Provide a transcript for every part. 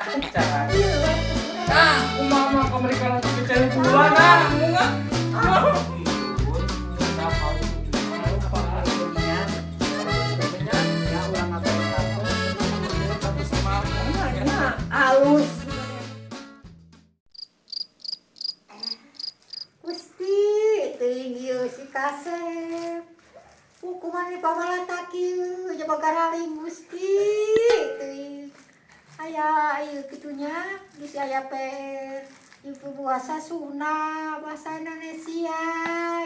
Jangan. Ah, kumama ka mereka lagi kecari bulan ah, bunga. Halus. Gusti, tinggi si Kasep. Hukuman ni pamalataki, coba garaling Gusti. Ayah, ayo kitunya, bisa ayah ibu puasa Sunda, bahasa Indonesia,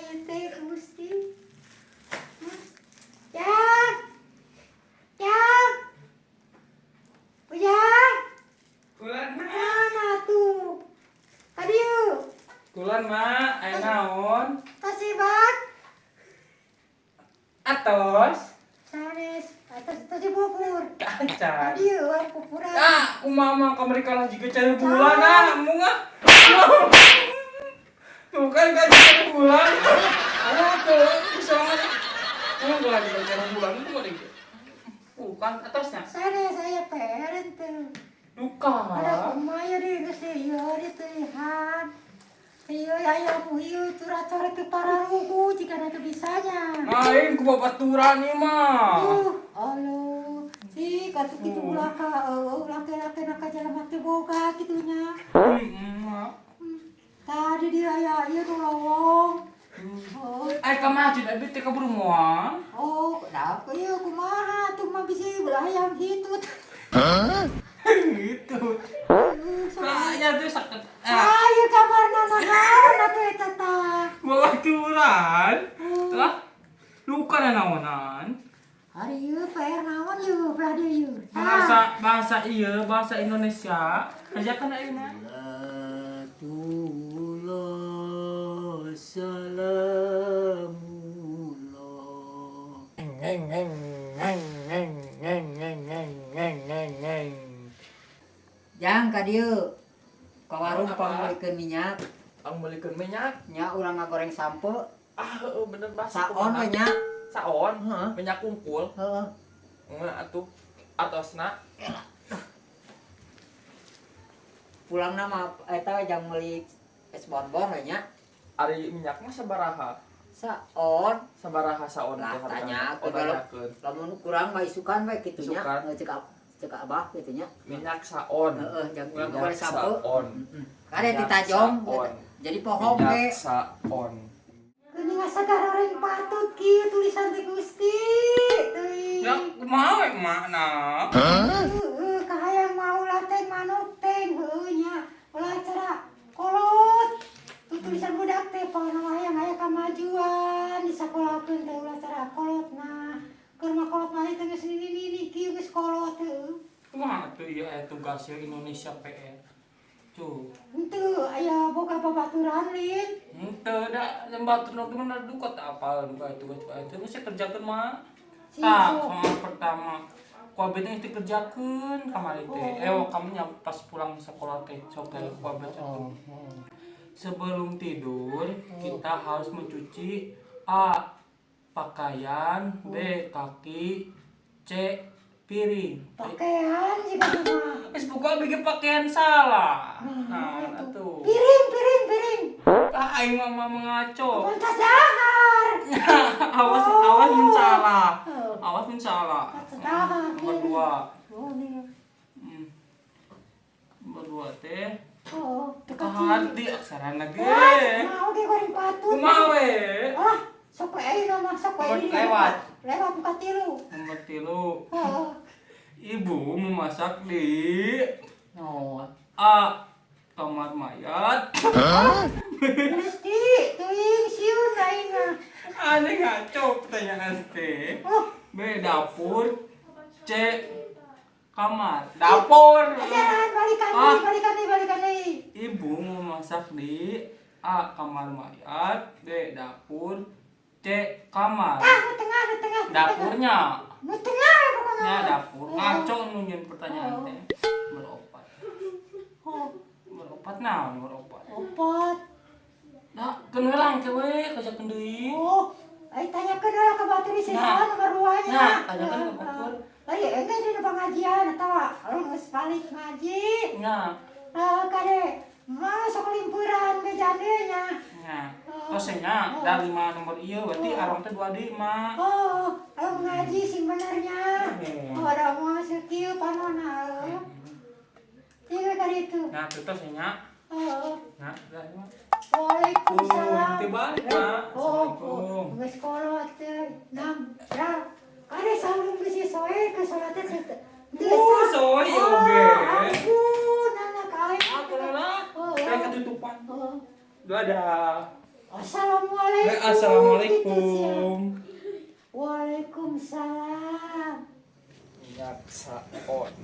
itu Gusti. Yang, Ujang. Kulan ma. Mana tuh? Kadiu. Kulan ma, ayo naon? Kasih bak. Atos. Sanes, atas tadi bubur. Kacan. Kadiu, pupuran. Ah, kumama ka mereka lagi kecari bulan ah, bunga. Bukan kan kecari bulan. Ayo tuh, bisa mana? Kamu lagi kecari bulan itu mau dikit. Bukan atasnya. Sanes, saya peren tuh. Luka. Ada kumaya di Gusti, di Tuhan. Iyo, ayam, iyo, curah-curah ke para rugu jika ada bisanya. Main ku babaturan ni mah. Halo, si katuk itu ulaka, ulaka nak jalan mati boga gitunya. Tadi dia ya tuh lowong. Ay ka masjid ay bitte ka burumuan. Oh, kenapa ya kumaha tuh mah bisa belayam hitut. Gitu. Kayaknya tuh sakit. Ayo kamar nanakan apa eta tah. Babaturan. Lah. Luka na naonan. Hari ieu PR naon ieu belah dieu ieu. Bahasa iya, bahasa Indonesia. Ajakan ayeuna. Jang ka dieu. Ka warung pangulikeun minyak. Ang balikeun minyak. Nya urang ngagoreng sampe. Ah, bener bahasa. Saon we nya. Saon. Heeh. Minyak kumpul. Heeh. Atuh atosna. Pulang nama eta jang meuli es bonbon we nya. Ari minyak mah sabaraha? Saon. Sabaraha saon Lah teh hargana? tanya Oh, tanyakeun. lamun kurang mah isukan we kitu nya. Isukan. Cek abah kitu nya. Minyak saon. Heeh, jang urang Minyak ngagoreng sampe. saon. Kade Minyak ditajong. saon. Jadi pohon Minyak we. saon. Geuning sagar orang patut kieu tulisan teh Gusti. Teuing. Ya kumaha we makna? Kahayang mau lateng manuk teng heueuh nya. Ulah cara kolot. Tu tulisan budak teh pangna hayang aya kamajuan di sakolahkeun teh ulah cara kolotna. Keur mah kolot mah teh geus nini kieu geus kolot heueuh. Kumaha tuh ieu tugasnya Indonesia PR? Tuh. Henteu aya boga babaturan lin. Henteu da batur nu gimana duka teh apa duka itu geus kerjakeun mah. Si Tah, so. soal pertama. Ku abdi teh teu kerjakeun kamari teh. Kamu nya pas pulang sekolah teh sok teh ku abdi atuh. Sebelum tidur kita harus mencuci A. Pakaian, B. Kaki, C. Piring. Pakaian juga mah. Wis buka bikin pakaian salah. Nah, atuh. Piring. Ah, aing mah mengaco. Pantas dahar. Awas mun salah. Awas mun salah. Dahar. Nomor 2. Oh, nih. Nomor 2 teh. Oh, Kahadi aksarana ge. Mau ge goreng patut. Kumaha we? Ah, sok we mah sok we. Lewat. Lewat 4 Nomor 3. Oh. Ibu memasak di Oh. A. Kamar mayat. Gusti, teuing sieun aing mah. Aneh ngaco pertanyaan teh. Oh, B. Dapur. C. Kamar. Dapur. ajaran balikan deui. Ibu memasak di A. Kamar mayat. B. Dapur. C. Kamar. Nu tengah. Dapurnya. Nu tengah pokona. Ya dapur. Ngaco nunjukin pertanyaan teh. Beropat. Oh, Beropat naon beropat? opat. Nah, kenelang cewek kajakeun deui. Oh, ai tanyakeun heula ka batur isi saha nomor 2 nya. Nah, tanyakeun ke batur. enggak di pengajian atau lu geus balik ngaji. Nya. Kade malah sok limpuran ke jandenya. Nya. Tosenya dari mana nomor ieu berarti arong teh 2 di mah. Lu ngaji sih benernya. Ada mau sekieu panona. Iya kade itu. Nah, itu tosenya. Nah, dah mah. Waalaikumsalam. Tibalik, Mak. Assalamualaikum. Geus kolot teh. Kade saung bisi soe ke salat teh. Soe oge. Ampun, anak aing. Apalah? Kayak ketutupan. Dadah. Assalamualaikum. Assalamualaikum. Waalaikumsalam. Minyak saon,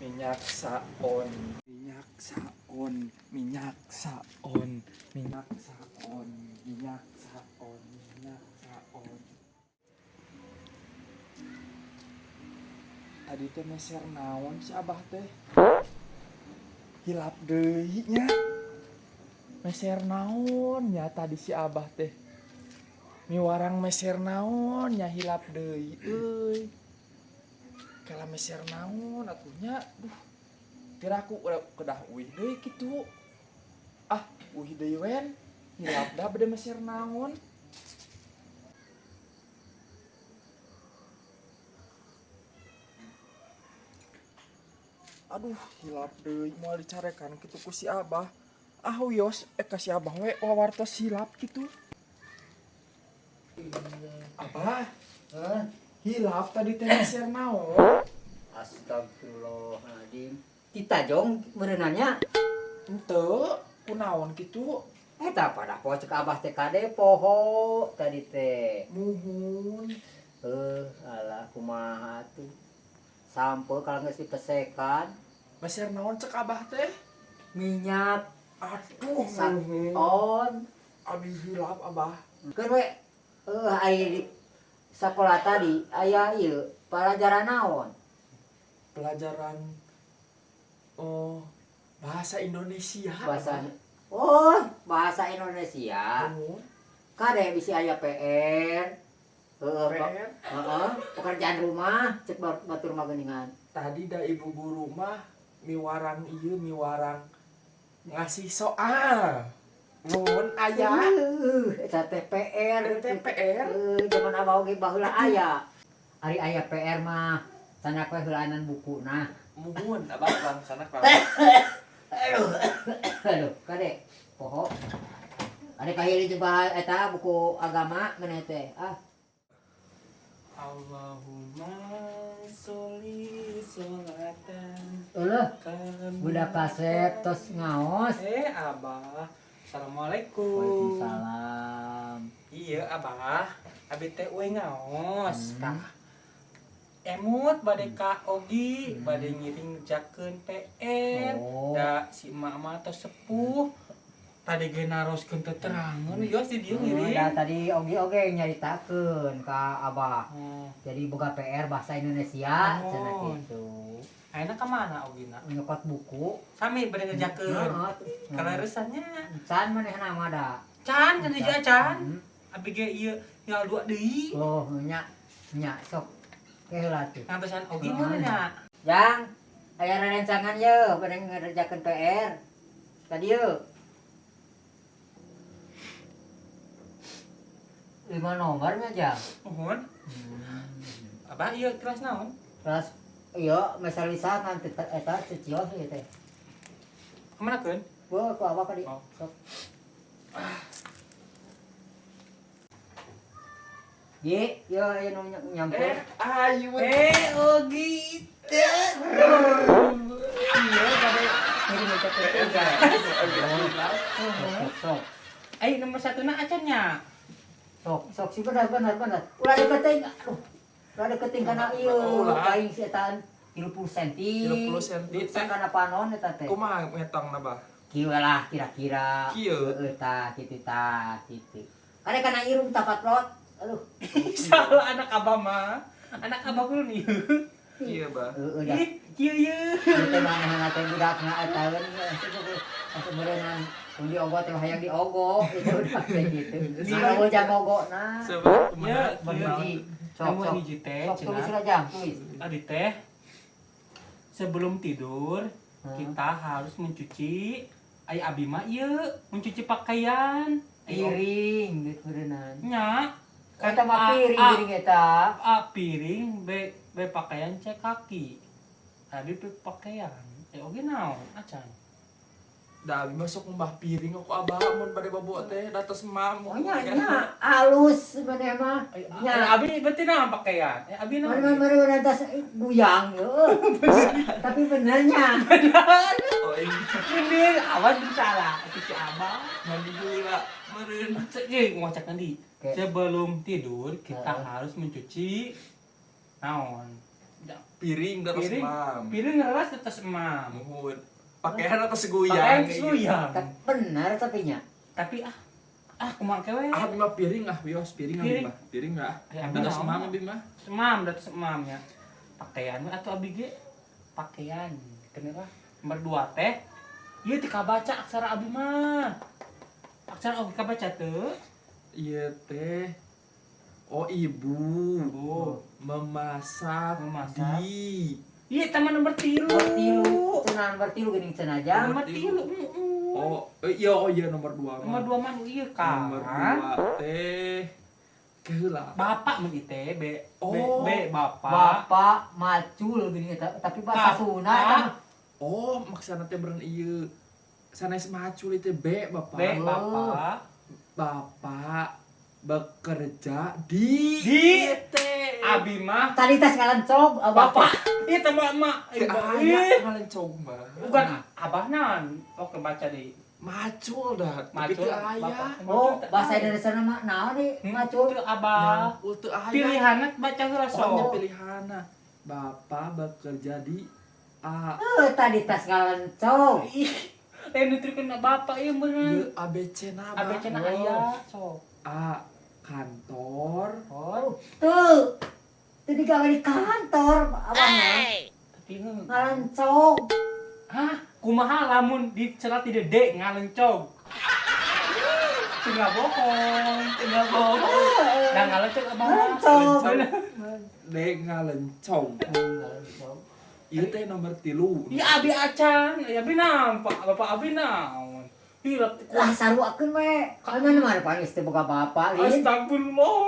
minyak saon, minyak saon, minyak saon, minyak saon, minyak saon, minyak saon. Tadi teh meser naon si Abah teh? Hilap deui nya. Meser naon nya tadi si Abah teh? Miwarang meser naon nya hilap deui euy. Kala meser naon atunya duh tiraku kedah uih deui kitu uih deui wen hilap da bade meser naon aduh hilap deui moal dicarekan kitu ku si Abah wios ka si Abah we wawartos hilap kitu Abah hilap tadi teh meser naon. Astagfirullahaladzim. Kita jong berenanya. Henteu kunaon kitu. Eta pada poho cek abah teh kade poho tadi teh. Nuhun. Alah kumaha tuh. Sampo kalau geus dipesekan Meser naon cek abah teh? minyak Aduh, saon. Abi hilap abah. Keun we aya di sekolah tadi aya ieu pelajaran naon? Pelajaran bahasa Indonesia. Bahasa Indonesia. Nuhun. Kade bisi aya PR. PR. Pekerjaan rumah cek batur mah geuningan. Tadi da ibu guru mah miwarang ngasih soal. Nuhun aya. Eta teh PR. TPR. Zaman abah oge baheula aya. Ari aya PR mah sanak we heulaanan bukuna. Nuhun abah langsana ka. Aduh, kade poho. Kade kahili jeung eta buku agama maneh teh. Allahumma sholli sholatan. Eueuh, budak kasep tos ngaos. Abah. Assalamualaikum. Waalaikumsalam. Iya, Abah. Abi teh we ngaos. Emut bade ka Ogi, bade ngiring jakeun PR. Da si emak-emak teh sepuh. Tadi ge naroskeun teh terangan geus di dieu ngiring. Da tadi oge nyaritakeun ka abah. Jadi boga PR bahasa Indonesia cenah kitu. Ayeuna ka mana Ogina? Nyokot buku. Sami bade ngerjakeun. Kaleresannya. Can manehna mah da. Can cenah Can. Abi ge ieu tinggal 2 deui. Oh, nya sok. Keheula tuh. Ngantosan Ogi mah nya. Jang, aya rencangan ye bade ngerjakeun PR. Tadi ye. 5 nomornya Jang. Nuhun. Abah ieu kelas naon? Kelas iya, mesal lisangan eta cecios ieu teh. Kemanakeun? Wah, ku abah kadi. Oh. Sok. Ye, yo aya nu nyampe. Ayu. Ogi. Iya, kade ngirim eta teh. Sok. Ai nomor 1 na acannya. Sok sih benar. Ulah deketing. Aduh. Ulah deketing kana ieu. Kain setan 30 cm. 30 cm. Deketing kana panon eta teh. Kumaha ngetongna bah? Kieu lah kira-kira. Kieu. Heeh tah kitu. Kade kana irung tapat lot. Aduh. Salah anak abah mah. Anak abah kudu nih. Iya bah. Heeh dah. Kieu ye. Teh manehna teh budakna eta sebenarnya undi ogo teh hayang diogo itu udah kayak gitu. Kalau ujang ogo nah. Coba Ya, kumaha? Bener sih. namun hiji teh Sok tulis cenah aja, tulis. adi teh sebelum tidur kita harus mencuci abi mah ieu mencuci pakaian Piring gitu berenang. nya Kata mah piring piring eta. piring be pakaian cek kaki abi be pakaian oge naon acan Da abi masuk mbah piring aku abah mun bade babot teh datos mam. Oh nya halus sebenarnya mah. Nya abi berarti naon pakaian abi naon mana tas buyang tapi benernya. Oh ini bener awas salah itu si abah mandi heula meureun. ngocak nanti sebelum tidur kita harus mencuci naon Piring datos piring mam. piring ngeras atas emam Muhun. Pakaian atas pakaian guyang. suyang Bener tapi nya. tapi kumaha kewe Ah bima piring ah bios piring ah Piring. bima. Piring ah. Ya, Datos naon? mam bima. semam datus emamnya pakaian atau abi ge pakaian kenapa nomor 2 teh ieu teu kabaca aksara abi mah aksara oge kabaca teu Iya teh. Oh ibu. Bu. Memasak di iya taman nomor 3 Nomor tilu geuning cenah aja. nomor 3 oh iya nomor 2 nomor 2 mah ieu kan Nomor 2 teh keheula. bapak mun ieu teh Oh. bapak Bapak macul geuning eta tapi bahasa Sunda eta mah. Oh maksana teh beren ieu. Sanes macul itu B bapak. bapak Bapak bekerja di teh abi mah Tadi tes ngalancog bapak ieu teh mak aya ngalencong mah. bukan abah naon oke baca di Macul dah, tapi macul teu aya. bapak Oh, bahasa Indonesia nama naon nih? Macul. itu abah Nyangkul teu aya. pilihanna baca heula Soalnya sok pilihanna. Bapak bekerja di A. Tadi tes ngalancog. nutrikeun bapak ieu Ieu bener ABC na ABC na aya sok A. Kantor. oh Tuh. Tuh digawe di kantor abangnya. tapi heuh Ngalancog. hah kumaha lamun dicerat di dede ngalencog tinggal bohong dan ngalencog abang Ngalencog. D. Ngalencong. Ieu teh nomor 3. iya abi acan ya abi naon pak bapak abi naon hilap Lah saruakeun we. Kana mah paling teu boga bapak lin. astagfirullah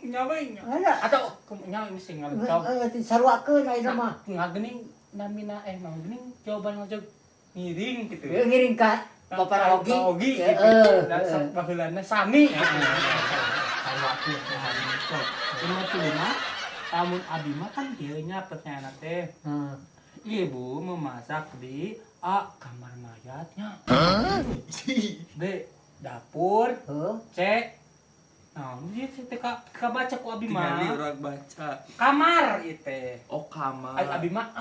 nyawanya Ada. atau nyawa mesti ngalencog Saruakeun ayeuna mah. ngagening namina mau gening jawaban ngajak ngiring gitu Ngiring ka Bapak Rogi. gitu dan sok baheulana sami saruakeun ngalencog nomor 5 lamun abi mah kan dieu nya pertanyaan teh ibu memasak di A kamar mayatnya B dapur C nah ini teh baca ku abi mah Tinggali urang baca. kamar ieu teh Oh kamar. abi mah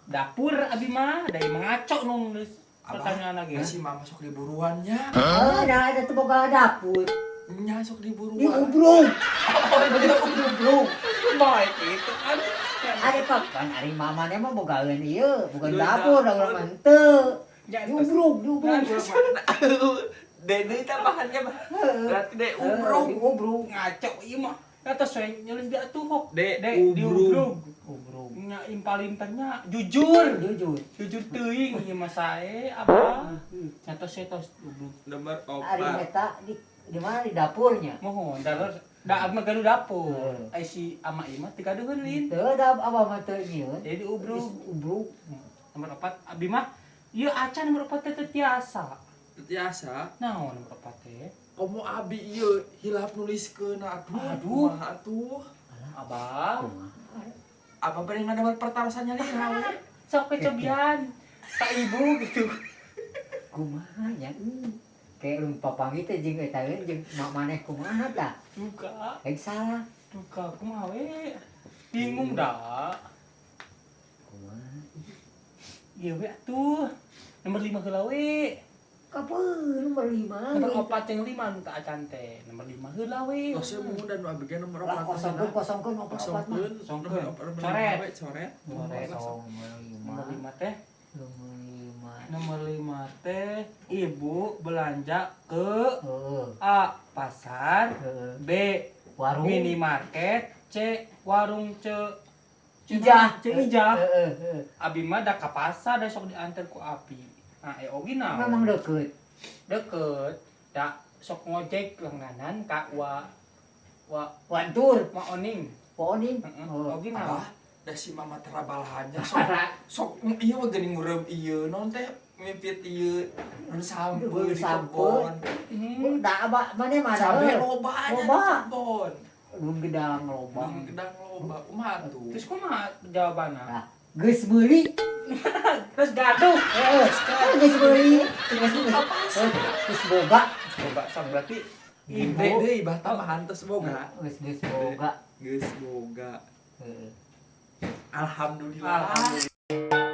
dapur abi mah dari mengaco nulis pertanyaan lagi Si mama masuk di buruannya. Ada teu boga dapur. Nya sok di Di buruan. ubrung. Ubrung. baik itu kan Ari papan ari mamane mah bogaeun ieu, bukan dapur da urang mah teu. Di ubrung. Dede tambahannya mah. Berarti de Di ubrung. ubrung. ngaco ieu mah kata saya nyulis di atuh De di ubrung. Ubrung. nya impalinternya jujur Jujur. teuing ieu mah sae apa nyata saya tos Nomor Ari 4. eta di mana di dapurnya? mohon dalar da mah gaduh dapur ai si ama ieu mah teu gaduheun lin Teu da apa mah teu nyieun. jadi ubrug Ubrung. nomor 4 abi mah ieu acan nomor 4 teh teu tiasa Biasa. naon nomor 4 teh Komo abi ieu hilap nuliskeun aduh. Kumaha atuh. abah Apa beri nomor pertarasannya nih hawe? sok kecobian ka ibu gitu Kumaha nya? Kayak lu papangi teh jeung eta jeung mak maneh kumaha tah? duka Kayak salah. duka kumaha we bingung dah Kumaha? ieu we atuh nomor 5 heula we Kapan nomor 5? nomor 4 jeung 5 nu teu acan teh nomor 5 heula we Tos mun dan abi ge nomor Lah 4. kosongkeun nomor 4 mah. Kosongkeun. Coret. Coret. nomor 5 teh Nomor 5. nomor 5 teh ibu belanja ke Heeh. A pasar Heeh. B Warung. minimarket, C warung C Ijah. Ijah. Heeh. Abi mah da ka pasar da sok diantar ku Abi. Nah, oge naon? Memang deket. Deket. Da sok ngojek langganan ka Wantur. Oning. Poning. Heeh. Oh. Oge naon? Abah da si mama terabalahannya sok ieu mah geuning ngureup ieu non teh mimpit ieu nu sampe Nu di sampe. kebon. Da abah mana mana. Cabe loba nya di Loba. kebon. Belum gedang loba. Bang gedang loba kumaha tuh. Terus kumaha jawabanna? Nah, geus meuli. Terus gaduh. Heeh. Geus meuli. Geus boga. Coba sok berarti Ide deui bah tambahan tos boga. Geus boga. Geus boga. Heeh. Alhamdulillah. alhamdulillah.